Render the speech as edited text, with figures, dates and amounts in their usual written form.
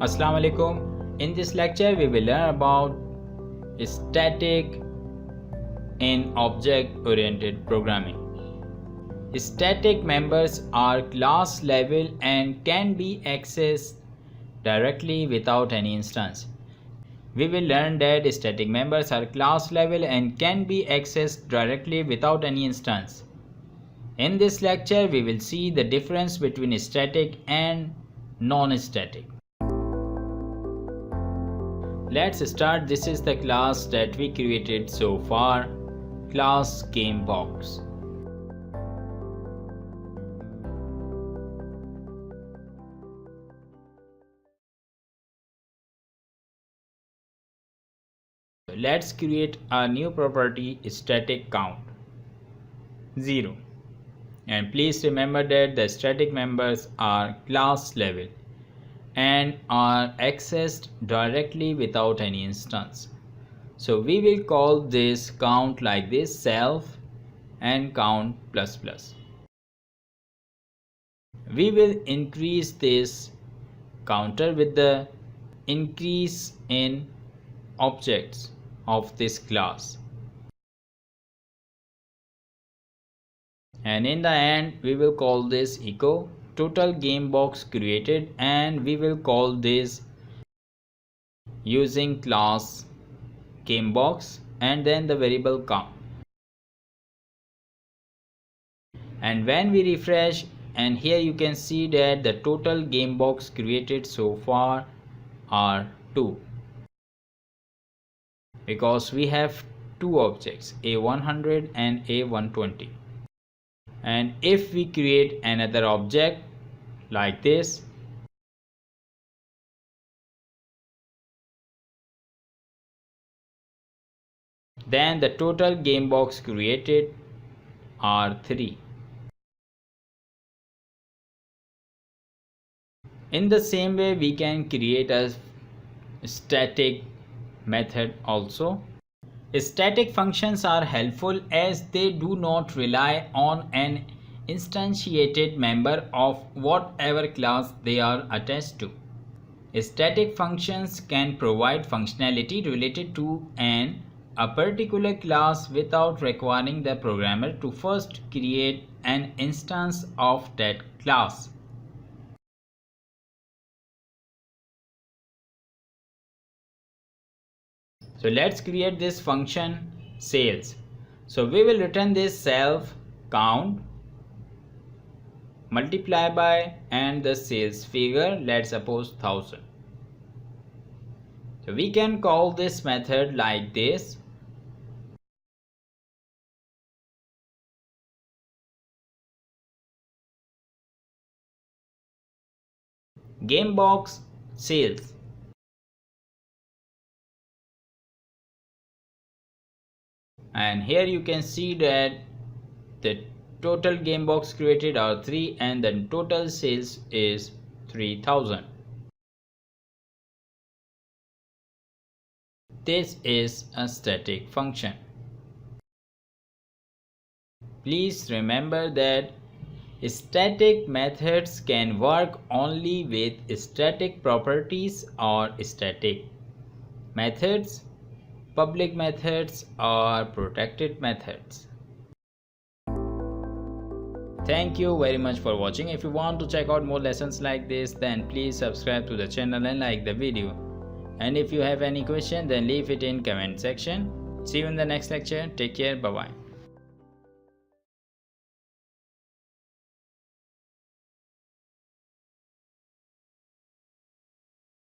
Assalamu alaikum. In this lecture we will learn about static in object oriented programming. Static members are class level and can be accessed directly without any instance. We will learn that static members are class level and can be accessed directly without any instance. In this lecture we will see the difference between static and non-static. Let's start. This is the class that we created so far, class GameBox. Let's create a new property, static count 0. And please remember that the static members are class level and are accessed directly without any instance. So we will call this count like this, self and count plus plus. We will increase this counter with the increase in objects of this class. And in the end we will call this echo total game box created, and we will call this using class GameBox and then the variable count. And when we refresh, and here you can see that the total GameBox created so far are 2, because we have two objects, A100 and A120. And if we create another object like this, then the total game box created are 3. In the same way we can create a static method also. Static functions are helpful as they do not rely on an instantiated member of whatever class they are attached to. Static functions can provide functionality related to a particular class without requiring the programmer to first create an instance of that class. So let's create this function sales. So we will return this self count multiply by and the sales figure, let's suppose 1000. So we can call this method like this. GameBox sales. And here you can see that the total game box created are 3 and the total sales is 3000. This is a static function. Please remember that static methods can work only with static properties or static methods, public methods or protected methods. Thank you very much for watching. If you want to check out more lessons like this, then please subscribe to the channel and like the video. And if you have any question, then leave it in comment section. See you in the next lecture. Take care. Bye bye.